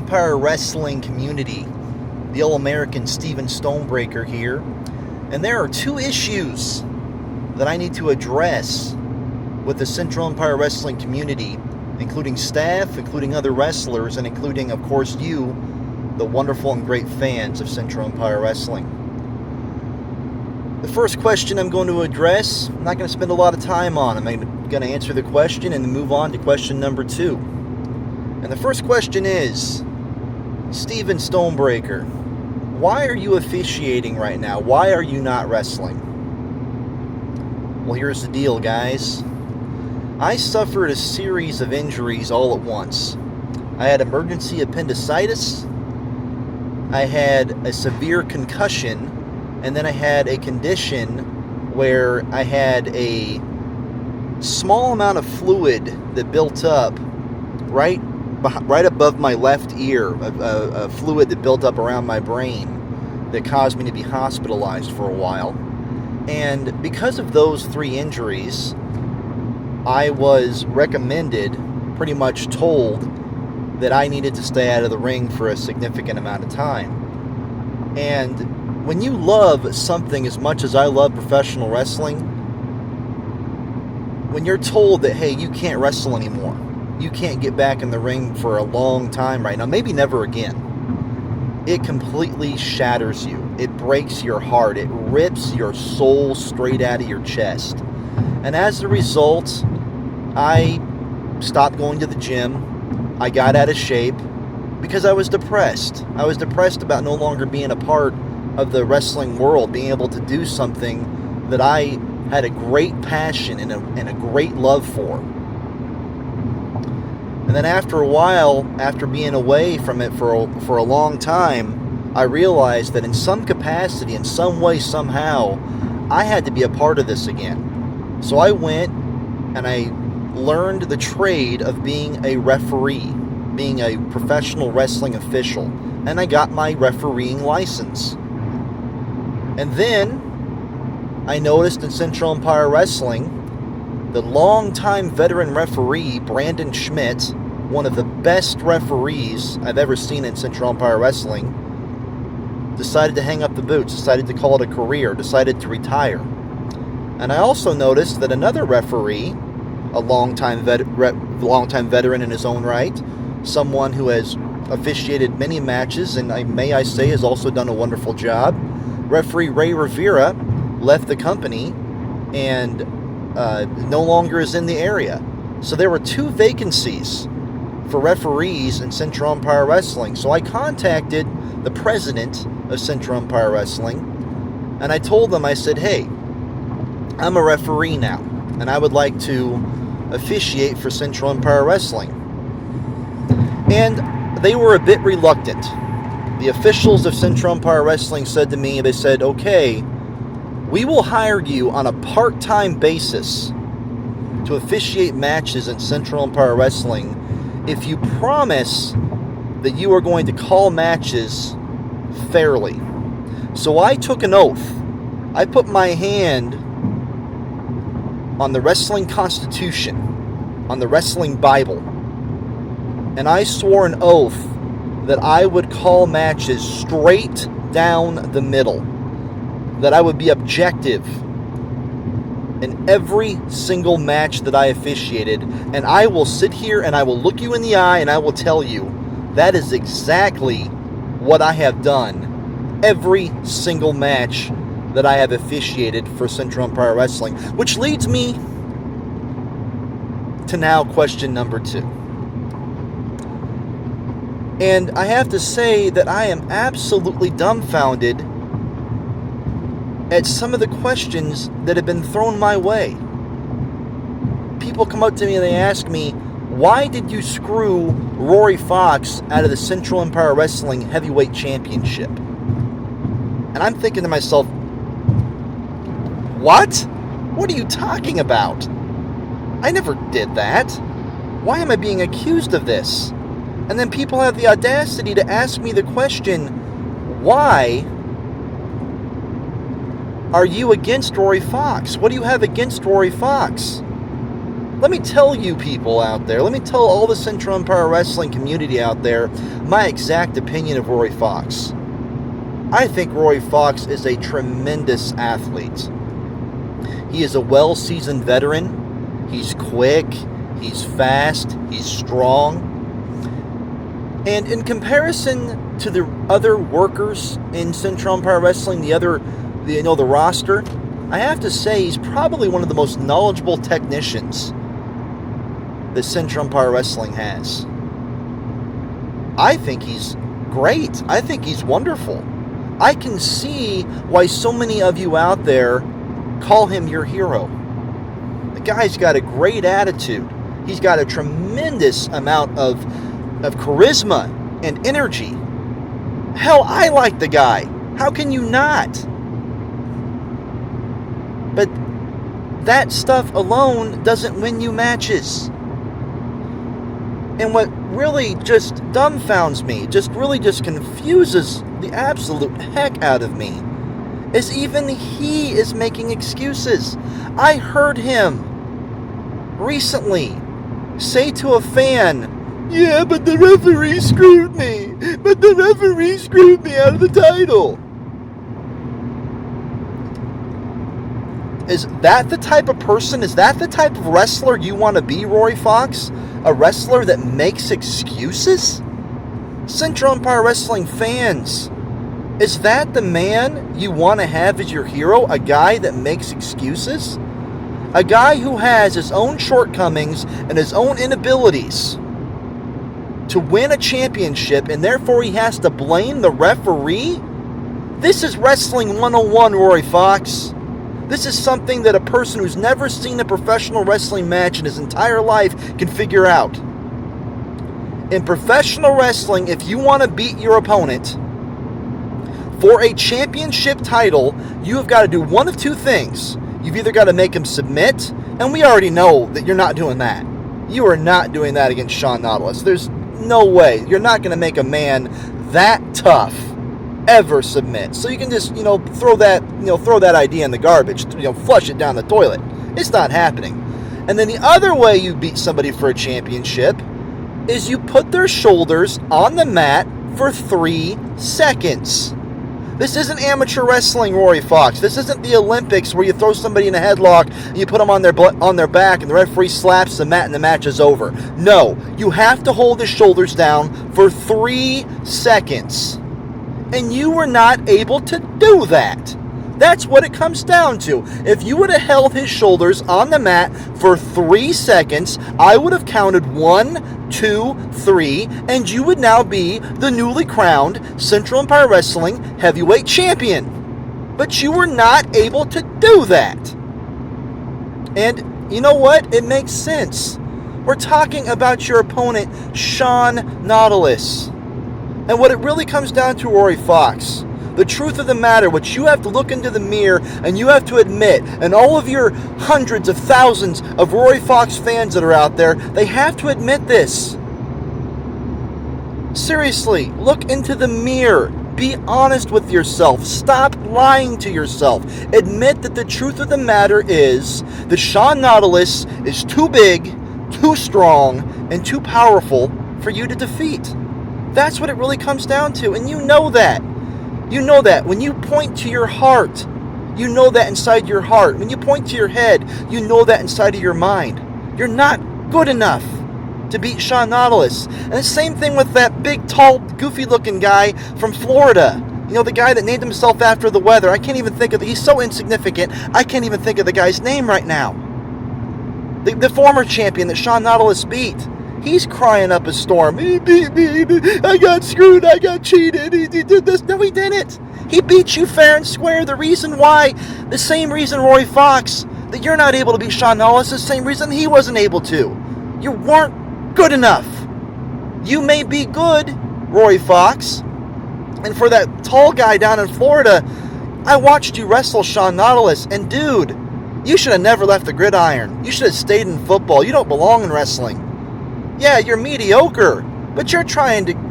Empire Wrestling community. The All-American Steven Stonebreaker here. And there are two issues that I need to address with the Central Empire Wrestling community, including staff, including other wrestlers, and including, of course, you, the wonderful and great fans of Central Empire Wrestling. The first question I'm going to address, I'm not going to spend a lot of time on. I'm going to answer the question and then move on to question number 2. And the first question is, Steven Stonebreaker, why are you officiating right now? Why are you not wrestling? Well, here's the deal, guys. I suffered a series of injuries all at once. I had emergency appendicitis, I had a severe concussion, and then I had a condition where I had a small amount of fluid that built up right above my left ear, a fluid that built up around my brain that caused me to be hospitalized for a while. And because of those 3 injuries, I was recommended, pretty much told, that I needed to stay out of the ring for a significant amount of time. And when you love something as much as I love professional wrestling, when you're told that, hey, you can't wrestle anymore, you can't get back in the ring for a long time right now, maybe never again, it completely shatters you. It breaks your heart. It rips your soul straight out of your chest. And as a result, I stopped going to the gym. I got out of shape because I was depressed. I was depressed about no longer being a part of the wrestling world, being able to do something that I had a great passion and a great love for. And then after a while, after being away from it for a long time, I realized that in some capacity, in some way, somehow, I had to be a part of this again. So I went and I learned the trade of being a referee, being a professional wrestling official, and I got my refereeing license. And then I noticed in Central Empire Wrestling, the longtime veteran referee, Brandon Schmidt, one of the best referees I've ever seen in Central Empire Wrestling, decided to hang up the boots, decided to call it a career, decided to retire. And I also noticed that another referee, a longtime veteran in his own right, someone who has officiated many matches and may I say has also done a wonderful job, referee Ray Rivera, left the company and no longer is in the area. So there were 2 vacancies for referees in Central Empire Wrestling. So I contacted the president of Central Empire Wrestling and I told them, I said, hey, I'm a referee now and I would like to officiate for Central Empire Wrestling. And they were a bit reluctant. The officials of Central Empire Wrestling said to me, they said, okay, we will hire you on a part-time basis to officiate matches in Central Empire Wrestling if you promise that you are going to call matches fairly. So I took an oath. I put my hand on the wrestling constitution, on the wrestling Bible, and I swore an oath that I would call matches straight down the middle, that I would be objective in every single match that I officiated, and I will sit here and I will look you in the eye and I will tell you that is exactly what I have done every single match that I have officiated for Central Empire Wrestling. Which leads me to now question number 2. And I have to say that I am absolutely dumbfounded at some of the questions that have been thrown my way. People come up to me and they ask me, why did you screw Rory Fox out of the Central Empire Wrestling Heavyweight Championship? And I'm thinking to myself, what? What are you talking about? I never did that. Why am I being accused of this? And then people have the audacity to ask me the question, why are you against Rory Fox? What do you have against Rory Fox? Let me tell you people out there, let me tell all the Central Empire Wrestling community out there my exact opinion of Rory Fox. I think Rory Fox is a tremendous athlete. He is a well-seasoned veteran. He's quick, he's fast, he's strong. And in comparison to the other workers in Central Empire Wrestling, the roster, I have to say he's probably one of the most knowledgeable technicians that Central Empire Wrestling has. I think he's great. I think he's wonderful. I can see why so many of you out there call him your hero. The guy's got a great attitude. He's got a tremendous amount of charisma and energy. Hell, I like the guy. How can you not? But that stuff alone doesn't win you matches. And what really just dumbfounds me, just confuses the absolute heck out of me, is even he is making excuses. I heard him recently say to a fan, "Yeah, but the referee screwed me. But the referee screwed me out of the title." Is that the type of person, is that the type of wrestler you want to be, Rory Fox? A wrestler that makes excuses? Central Empire Wrestling fans, is that the man you want to have as your hero? A guy that makes excuses? A guy who has his own shortcomings and his own inabilities to win a championship, and therefore he has to blame the referee? This is Wrestling 101, Rory Fox. This is something that a person who's never seen a professional wrestling match in his entire life can figure out. In professional wrestling, if you want to beat your opponent for a championship title, you have got to do one of two things. You've either got to make him submit, and we already know that you're not doing that. You are not doing that against Sean Nautilus. There's no way. You're not going to make a man that tough ever submit. So you can just, throw that idea in the garbage, flush it down the toilet. It's not happening. And then the other way you beat somebody for a championship is you put their shoulders on the mat for 3 seconds. This isn't amateur wrestling, Rory Fox. This isn't the Olympics where you throw somebody in a headlock and you put them on their back and the referee slaps the mat and the match is over. No, you have to hold his shoulders down for 3 seconds. And you were not able to do that. That's what it comes down to. If you would have held his shoulders on the mat for 3 seconds, I would have counted 1, 2, 3, and you would now be the newly crowned Central Empire Wrestling Heavyweight Champion. But you were not able to do that. And you know what? It makes sense. We're talking about your opponent, Sean Nautilus. And what it really comes down to, Rory Fox, the truth of the matter, what you have to look into the mirror and you have to admit, and all of your hundreds of thousands of Rory Fox fans that are out there, they have to admit this. Seriously, look into the mirror. Be honest with yourself. Stop lying to yourself. Admit that the truth of the matter is that Sean Nautilus is too big, too strong, and too powerful for you to defeat. That's what it really comes down to, and you know that. You know that. When you point to your heart, you know that inside your heart. When you point to your head, you know that inside of your mind. You're not good enough to beat Sean Nautilus. And the same thing with that big, tall, goofy-looking guy from Florida. The guy that named himself after the weather. I can't even think of it. He's so insignificant, I can't even think of the guy's name right now. The former champion that Sean Nautilus beat. He's crying up a storm. He beat me. I got screwed. I got cheated. He did this. No, he didn't. He beat you fair and square. The same reason, Rory Fox, that you're not able to beat Sean Nautilus, the same reason he wasn't able to. You weren't good enough. You may be good, Rory Fox. And for that tall guy down in Florida, I watched you wrestle Sean Nautilus, and dude, you should have never left the gridiron. You should have stayed in football. You don't belong in wrestling. Yeah, you're mediocre, but you're trying to be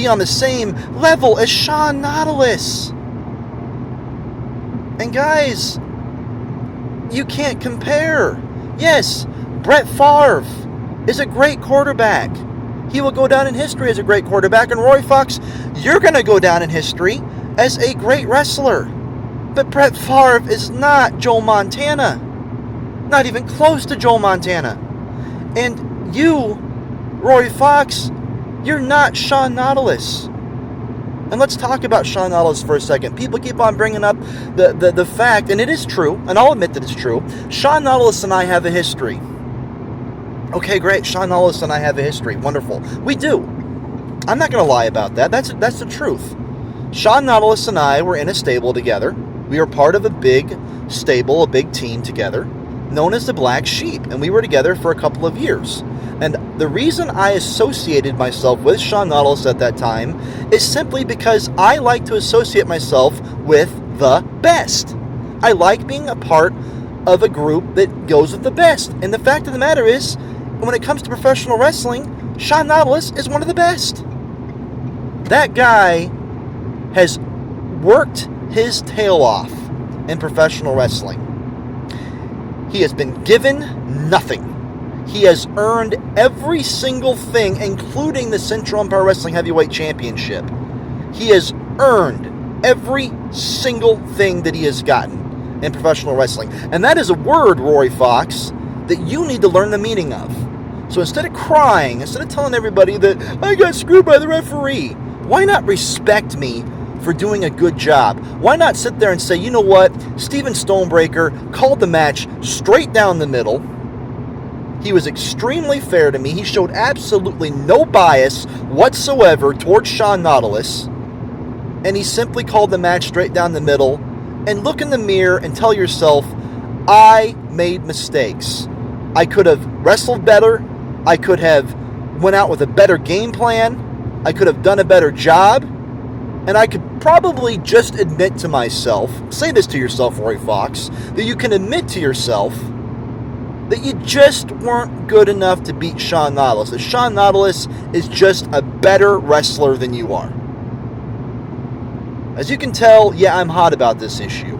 on the same level as Sean Nautilus. And guys, You can't compare. Yes, Brett Favre is a great quarterback. He will go down in history as a great quarterback. And Rory Fox, you're going to go down in history as a great wrestler. But Brett Favre is not Joe Montana. Not even close to Joe Montana. And you, Rory Fox, you're not Sean Nautilus. And let's talk about Sean Nautilus for a second. People keep on bringing up the fact, and it is true, and I'll admit that it's true, Sean Nautilus and I have a history. Okay, great. Sean Nautilus and I have a history. Wonderful. We do. I'm not going to lie about that. That's the truth. Sean Nautilus and I were in a stable together. We were part of a big stable, a big team together, known as the Black Sheep, and we were together for a couple of years. And the reason I associated myself with Sean Nautilus at that time is simply because I like to associate myself with the best. I like being a part of a group that goes with the best. And the fact of the matter is, when it comes to professional wrestling, Sean Nautilus is one of the best. That guy has worked his tail off in professional wrestling. He has been given nothing. He has earned every single thing, including the Central Empire Wrestling Heavyweight Championship. He has earned every single thing that he has gotten in professional wrestling. And that is a word, Rory Fox, that you need to learn the meaning of. So instead of crying, instead of telling everybody that I got screwed by the referee, why not respect me for doing a good job? Why not sit there and say, you know what, Steven Stonebreaker called the match straight down the middle. He was extremely fair to me. He showed absolutely no bias whatsoever towards Sean Nautilus. And he simply called the match straight down the middle. And look in the mirror and tell yourself, I made mistakes. I could have wrestled better. I could have went out with a better game plan. I could have done a better job. And I could probably just admit to myself, say this to yourself, Rory Fox, that you can admit to yourself that you just weren't good enough to beat Sean Nautilus. That Sean Nautilus is just a better wrestler than you are. As you can tell, yeah, I'm hot about this issue.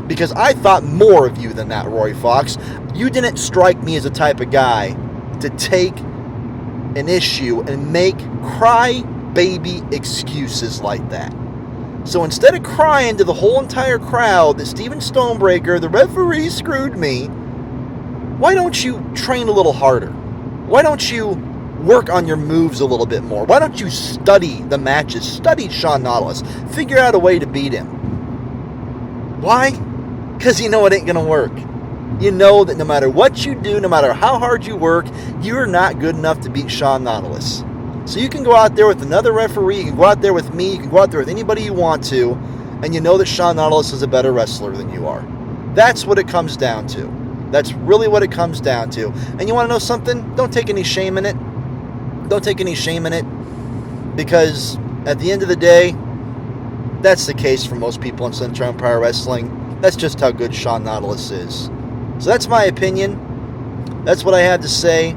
Because I thought more of you than that, Rory Fox. You didn't strike me as the type of guy to take an issue and make cry-baby excuses like that. So instead of crying to the whole entire crowd that Steven Stonebreaker, the referee, screwed me, why don't you train a little harder? Why don't you work on your moves a little bit more? Why don't you study the matches? Study Sean Nautilus. Figure out a way to beat him. Why? Because you know it ain't going to work. You know that no matter what you do, no matter how hard you work, you're not good enough to beat Sean Nautilus. So you can go out there with another referee, you can go out there with me, you can go out there with anybody you want to, and you know that Sean Nautilus is a better wrestler than you are. That's what it comes down to. That's really what it comes down to. And you want to know something? Don't take any shame in it. Don't take any shame in it. Because at the end of the day, that's the case for most people in Central Empire Wrestling. That's just how good Sean Nautilus is. So that's my opinion. That's what I had to say.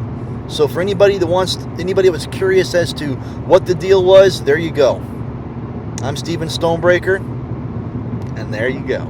So for anybody that was curious as to what the deal was, there you go. I'm Steven Stonebreaker, and there you go.